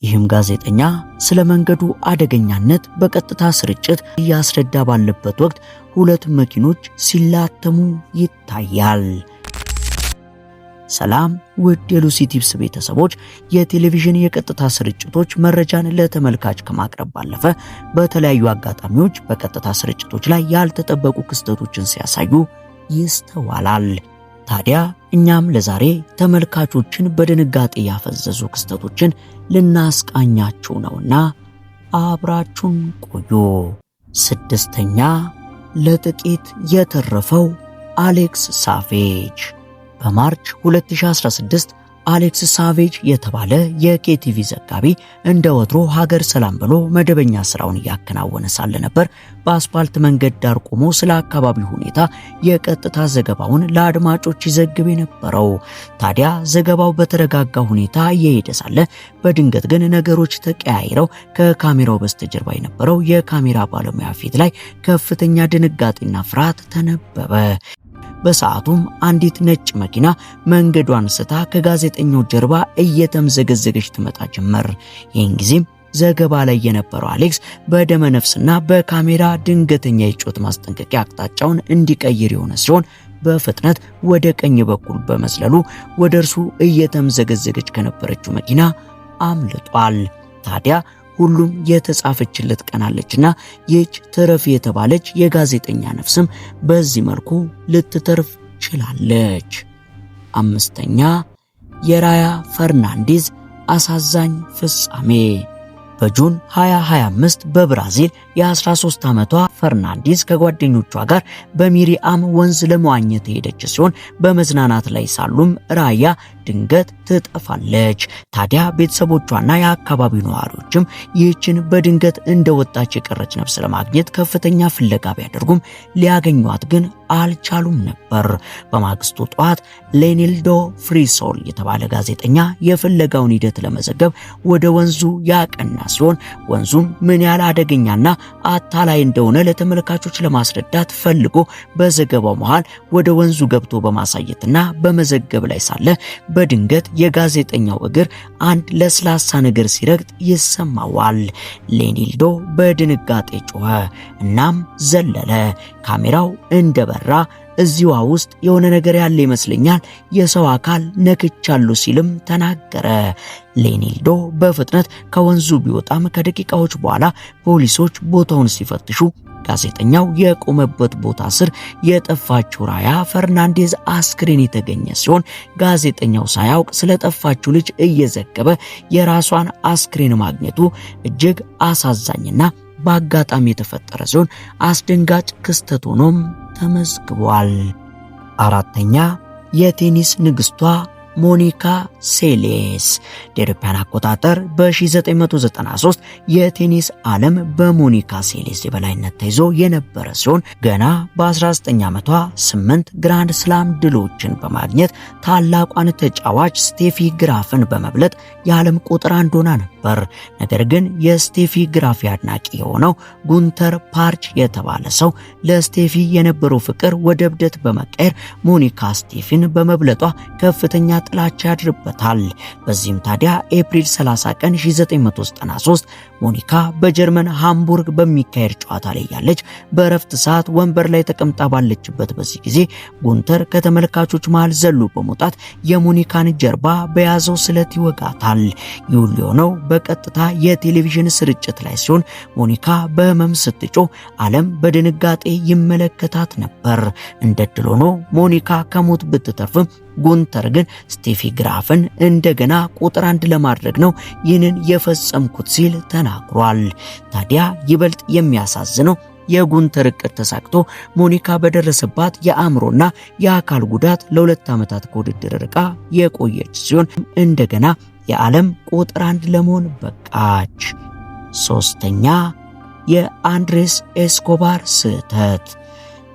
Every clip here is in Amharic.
ይህም ጋዜጠኛ ስለ መንገዱ አደገኛነት በቀጥታ ስርጭት እያስረዳ ባለበት ወቅት ሁለት መኪኖች ሲላተሙ ይታያል። ሰላም ውድ የሉሲ ቲፕስ ቤተሰቦች፣ የቴሌቪዥን የቀጥታ ስርጭቶች መረጃን ለተመልካች ከማቅረብ ባለፈ በተለያዩ አጋጣሚዎች በቀጥታ ስርጭቶች ላይ ያልተጠበቁ ክስተቶችን ሲያሳዩ ይስተዋላል። ታዲያ እኛም ለዛሬ ተመልካቾችን በድንጋጤ ያፈዘዙ ክስተቶችን ልናስቃኛችሁ ነውና አብራችሁን ቆዩ። ስድስተኛ፣ ለጥቂት የተረፈው አሌክስ ሳቬጅ። በማርች 2016 አሌክስ ሳቬጅ የተባለ የኬቲቪ ዘጋቢ እንደ ወትሮ ሀገር ሰላም ብሎ መደበኛ ስራውን እያከናወነ ሳለ ነበር በአስፓልት መንገድ ዳር ቆሞ ስለ አካባቢው ሁኔታ የቀጥታ ዘገባውን ለአድማጮች ይዘግብ የነበረው። ታዲያ ዘገባው በተረጋጋ ሁኔታ እየሄደ ሳለ በድንገት ግን ነገሮች ተቀያይረው ከካሜራው በስተጀርባ የነበረው የካሜራ ባለሙያ ፊት ላይ ከፍተኛ ድንጋጤና ፍርሃት ተነበበ። በሰዓቱም አንዲት ነጭ መኪና መንገዷን ስታ ከጋዜጠኛው ጀርባ እየተምዘገዘገች ትመጣ ጀመር። ይህን ጊዜም ዘገባ ላይ የነበረው አሌክስ በደመ ነፍስና በካሜራ ድንገተኛ የጮት ማስጠንቀቂያ አቅጣጫውን እንዲቀይር የሆነ ሲሆን በፍጥነት ወደ ቀኝ በኩል በመዝለሉ ወደ እርሱ እየተምዘገዘገች ከነበረችው መኪና አምልጧል። ታዲያ ሁሉም የተጻፈችለት ቀናለችና ይህች ተረፍ የተባለች የጋዜጠኛ ነፍስም በዚህ መልኩ ልትተርፍ ችላለች። አምስተኛ፣ የራያ ፈርናንዴዝ አሳዛኝ ፍጻሜ። በጁን 2025 በብራዚል የ13 ዓመቷ ፈርናንዴዝ ከጓደኞቿ ጋር በሚሪአም ወንዝ ለመዋኘት ሄደች ሲሆን በመዝናናት ላይ ሳሉም ራያ ድንገት ትጠፋለች። ታዲያ ቤተሰቦቿና የአካባቢው ነዋሪዎችም ይህችን በድንገት እንደወጣች የቀረች ነፍስ ለማግኘት ከፍተኛ ፍለጋ ቢያደርጉም ሊያገኟት ግን አልቻሉም ነበር። በማግስቱ ጠዋት ሌኒልዶ ፍሪሶል የተባለ ጋዜጠኛ የፍለጋውን ሂደት ለመዘገብ ወደ ወንዙ ያቀና ሲሆን ወንዙም ምን ያህል አደገኛና አታላይ እንደሆነ ለተመልካቾች ለማስረዳት ፈልጎ በዘገባው መሃል ወደ ወንዙ ገብቶ በማሳየትና በመዘገብ ላይ ሳለ በድንገት የጋዜጠኛው እግር አንድ ለስላሳ ነገር ሲረግጥ ይሰማዋል። ሌኒልዶ በድንጋጤ ጮኸ፣ እናም ዘለለ። ካሜራው እንደበራ እዚዋ ውስጥ የሆነ ነገር ያለ ይመስለኛል፣ የሰው አካል ነክቻለሁ ሲልም ተናገረ። ሌኒልዶ በፍጥነት ከወንዙ ቢወጣም ከደቂቃዎች በኋላ ፖሊሶች ቦታውን ሲፈትሹ ጋዜጠኛው የቆመበት ቦታ ስር የጠፋችው ራያ ፈርናንዴዝ አስክሬን የተገኘ ሲሆን ጋዜጠኛው ሳያውቅ ስለጠፋችው ልጅ እየዘገበ የራሷን አስክሬን ማግኘቱ እጅግ አሳዛኝና በአጋጣሚ የተፈጠረ ሲሆን አስደንጋጭ ክስተት ሆኖም ተመዝግቧል። አራተኛ፣ የቴኒስ ንግስቷ ሞኒካ ሴሌስ። በአውሮፓውያን አቆጣጠር በ1993 የቴኒስ ዓለም በሞኒካ ሴሌስ የበላይነት ተይዞ የነበረ ሲሆን ገና በ19 ዓመቷ 8 ግራንድ ስላም ድሎችን በማግኘት ታላቋን ተጫዋች ስቴፊ ግራፍን በመብለጥ የዓለም ቁጥር 1 ሆና ነበር። ነገር ግን የስቴፊ ግራፍ አድናቂ የሆነው ጉንተር ፓርች የተባለ ሰው ለስቴፊ የነበረው ፍቅር ወደ እብደት በመቀየር ሞኒካ ስቴፊን በመብለጧ ከፍተኛ ጥላቻ ያድርበታል። በዚህም ታዲያ ኤፕሪል 30 ቀን 1993 ሞኒካ በጀርመን ሃምቡርግ በሚካሄድ ጨዋታ ላይ ያለች በእረፍት ሰዓት ወንበር ላይ ተቀምጣ ባለችበት በዚህ ጊዜ ጉንተር ከተመልካቾች መሃል ዘሎ በመውጣት የሞኒካን ጀርባ በያዘው ስለት ይወጋታል። ይሁን ሊሆነው በቀጥታ የቴሌቪዥን ስርጭት ላይ ሲሆን ሞኒካ በህመም ስትጮህ ዓለም በድንጋጤ ይመለከታት ነበር። እንደድል ሆኖ ሞኒካ ከሞት ብትተርፍም ጉንተር ግን ስቴፊ ግራፍን እንደገና ቁጥር 1 ለማድረግ ነው ይህንን የፈጸምኩት ሲል ተናግሯል። ታዲያ ይበልጥ የሚያሳዝነው የጉንተር እቅድ ተሳክቶ ሞኒካ በደረሰባት የአእምሮና የአካል ጉዳት ለ2 ዓመታት ከውድድር ርቃ የቆየች ሲሆን እንደገና የዓለም ቁጥር 1 ለመሆን በቃች። ሶስተኛ፣ የአንድሬስ ኤስኮባር ስህተት።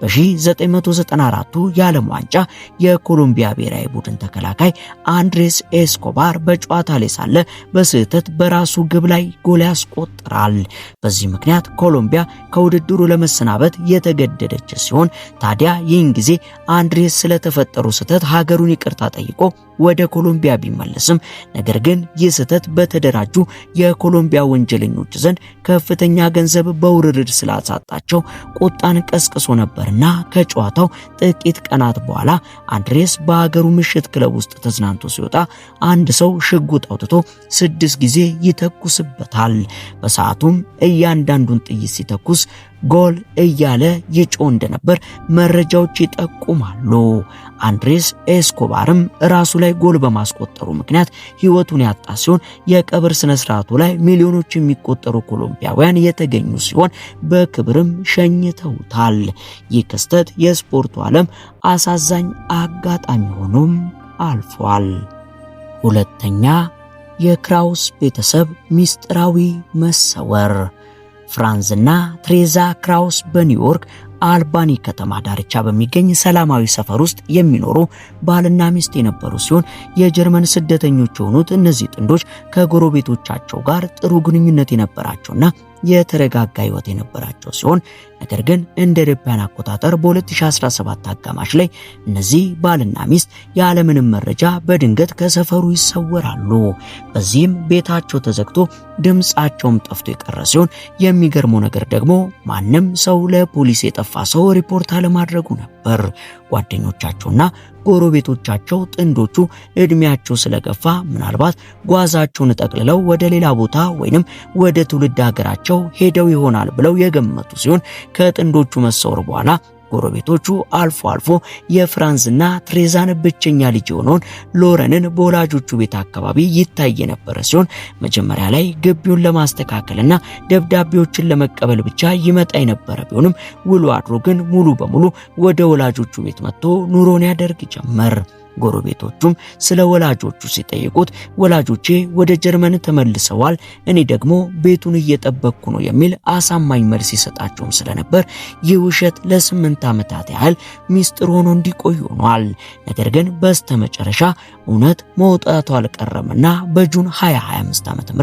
በ1994ቱ የዓለም ዋንጫ የኮሎምቢያ ብሔራዊ ቡድን ተከላካይ አንድሬስ ኤስኮባር በጨዋታ ላይ ሳለ በስህተት በራሱ ግብ ላይ ጎል ያስቆጥራል። በዚህ ምክንያት ኮሎምቢያ ከውድድሩ ለመሰናበት የተገደደች ሲሆን ታዲያ ይህን ጊዜ አንድሬስ ስለተፈጠሩ ስህተት ሀገሩን ይቅርታ ጠይቆ ወደ ኮሎምቢያ ቢመለስም ነገር ግን ይህ ስህተት በተደራጁ የኮሎምቢያ ወንጀለኞች ዘንድ ከፍተኛ ገንዘብ በውርርድ ስላሳጣቸው ቁጣን ቀስቅሶ ነበርና ከጨዋታው ጥቂት ቀናት በኋላ አንድሬስ በሀገሩ ምሽት ክለብ ውስጥ ተዝናንቶ ሲወጣ አንድ ሰው ሽጉጥ አውጥቶ 6 ጊዜ ይተኩስበታል። በሰዓቱም እያንዳንዱን ጥይት ሲተኩስ ጎል እያለ ይጮህ እንደነበር መረጃዎች ይጠቁማሉ። አንድሬስ ኤስኮባርም ራሱ ላይ ጎል በማስቆጠሩ ምክንያት ሕይወቱን ያጣ ሲሆን የቀብር ስነ ስርዓቱ ላይ ሚሊዮኖች የሚቆጠሩ ኮሎምቢያውያን የተገኙ ሲሆን በክብርም ሸኝተውታል። ይህ ክስተት የስፖርቱ ዓለም አሳዛኝ አጋጣሚ ሆኖም አልፏል። ሁለተኛ፣ የክራውስ ቤተሰብ ሚስጥራዊ መሰወር። ፍራንዝ እና ትሬዛ ክራውስ በኒውዮርክ አልባኒ ከተማ ዳርቻ በሚገኝ ሰላማዊ ሰፈር ውስጥ የሚኖሩ ባልና ሚስት የነበሩ ሲሆን የጀርመን ስደተኞች የሆኑት እነዚህ ጥንዶች ከጎረቤቶቻቸው ጋር ጥሩ ግንኙነት የነበራቸውና የተረጋጋ ህይወት የነበራቸው ሲሆን ነገር ግን እንደ አውሮፓውያን አቆጣጠር በ2017 አጋማሽ ላይ እነዚህ ባልና ሚስት ያለምንም መረጃ በድንገት ከሰፈሩ ይሰወራሉ። በዚህም ቤታቸው ተዘግቶ ድምጻቸውም ጠፍቶ የቀረ ሲሆን የሚገርመው ነገር ደግሞ ማንም ሰው ለፖሊስ የጠፋ ሰው ሪፖርት አለማድረጉ ነበር። ጓደኞቻቸውና ጎረቤቶቻቸው ጥንዶቹ እድሜያቸው ስለገፋ ምናልባት ጓዛቸውን ጠቅልለው ወደ ሌላ ቦታ ወይንም ወደ ትውልድ ሀገራቸው ሄደው ይሆናል ብለው የገመቱ ሲሆን ከጥንዶቹ መሰወር በኋላ ጎረቤቶቹ አልፎ አልፎ የፍራንዝና ትሬዛን ብቸኛ ልጅ የሆነውን ሎረንን በወላጆቹ ቤት አካባቢ ይታይ የነበረ ሲሆን መጀመሪያ ላይ ግቢውን ለማስተካከልና ደብዳቤዎችን ለመቀበል ብቻ ይመጣ የነበረ ቢሆንም ውሎ አድሮ ግን ሙሉ በሙሉ ወደ ወላጆቹ ቤት መጥቶ ኑሮን ያደርግ ጀመር። ጎረቤቶቹም ስለ ወላጆቹ ሲጠይቁት ወላጆቼ ወደ ጀርመን ተመልሰዋል፣ እኔ ደግሞ ቤቱን እየጠበቅኩ ነው የሚል አሳማኝ መልስ ይሰጣቸውም ስለነበር ይህ ውሸት ለ8 ዓመታት ያህል ሚስጥር ሆኖ እንዲቆይ ሆኗል። ነገር ግን በስተመጨረሻ እውነት መውጣቱ አልቀረምና በጁን 2025 ዓ.ም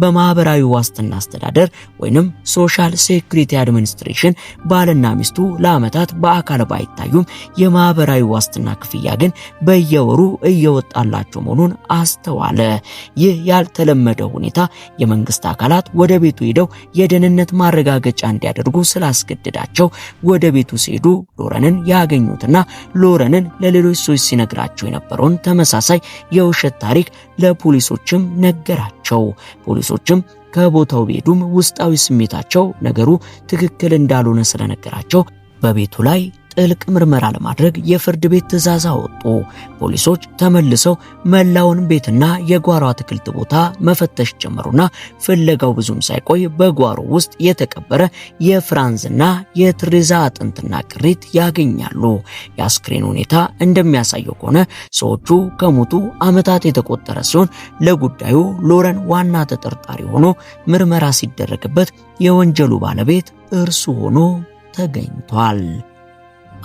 በማህበራዊ ዋስትና አስተዳደር ወይንም ሶሻል ሴኩሪቲ አድሚኒስትሬሽን ባልና ሚስቱ ለዓመታት በአካል ባይታዩም የማህበራዊ ዋስትና ክፍያ ግን በየወሩ እየወጣላቸው መሆኑን አስተዋለ። ይህ ያልተለመደ ሁኔታ የመንግስት አካላት ወደ ቤቱ ሄደው የደህንነት ማረጋገጫ እንዲያደርጉ ስላስገደዳቸው ወደ ቤቱ ሲሄዱ ሎረንን ያገኙትና ሎረንን ለሌሎች ሰዎች ሲነግራቸው የነበረውን ተመሳሳይ የውሸት ታሪክ ለፖሊሶችም ነገራቸው። ፖሊሶችም ከቦታው ቢሄዱም ውስጣዊ ስሜታቸው ነገሩ ትክክል እንዳልሆነ ስለነገራቸው በቤቱ ላይ ጥልቅ ምርመራ ለማድረግ የፍርድ ቤት ትዕዛዝ አወጡ። ፖሊሶች ተመልሰው መላውን ቤትና የጓሮ አትክልት ቦታ መፈተሽ ጀመሩና ፍለጋው ብዙም ሳይቆይ በጓሮ ውስጥ የተቀበረ የፍራንዝና የትሬዛ አጥንትና ቅሪት ያገኛሉ። የአስክሬን ሁኔታ እንደሚያሳየው ከሆነ ሰዎቹ ከሞቱ ዓመታት የተቆጠረ ሲሆን ለጉዳዩ ሎረን ዋና ተጠርጣሪ ሆኖ ምርመራ ሲደረግበት የወንጀሉ ባለቤት እርሱ ሆኖ ተገኝቷል።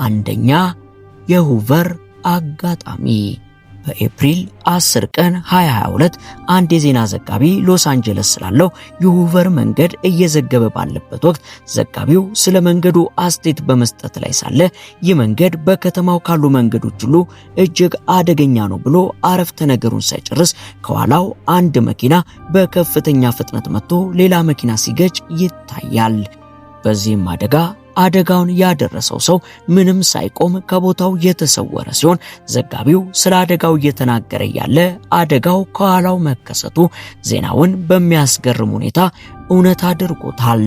አንደኛ፣ የሁቨር አጋጣሚ። በኤፕሪል 10 ቀን 2022 አንድ የዜና ዘጋቢ ሎስ አንጀለስ ስላለው የሁቨር መንገድ እየዘገበ ባለበት ወቅት ዘጋቢው ስለ መንገዱ አስተያየት በመስጠት ላይ ሳለ ይህ መንገድ በከተማው ካሉ መንገዶች ሁሉ እጅግ አደገኛ ነው ብሎ አረፍተ ነገሩን ሳይጨርስ ከኋላው አንድ መኪና በከፍተኛ ፍጥነት መጥቶ ሌላ መኪና ሲገጭ ይታያል። በዚህም አደጋውን ያደረሰው ሰው ምንም ሳይቆም ከቦታው የተሰወረ ሲሆን ዘጋቢው ስለ አደጋው እየተናገረ ያለ አደጋው ከኋላው መከሰቱ ዜናውን በሚያስገርም ሁኔታ እውነት አድርጎታል።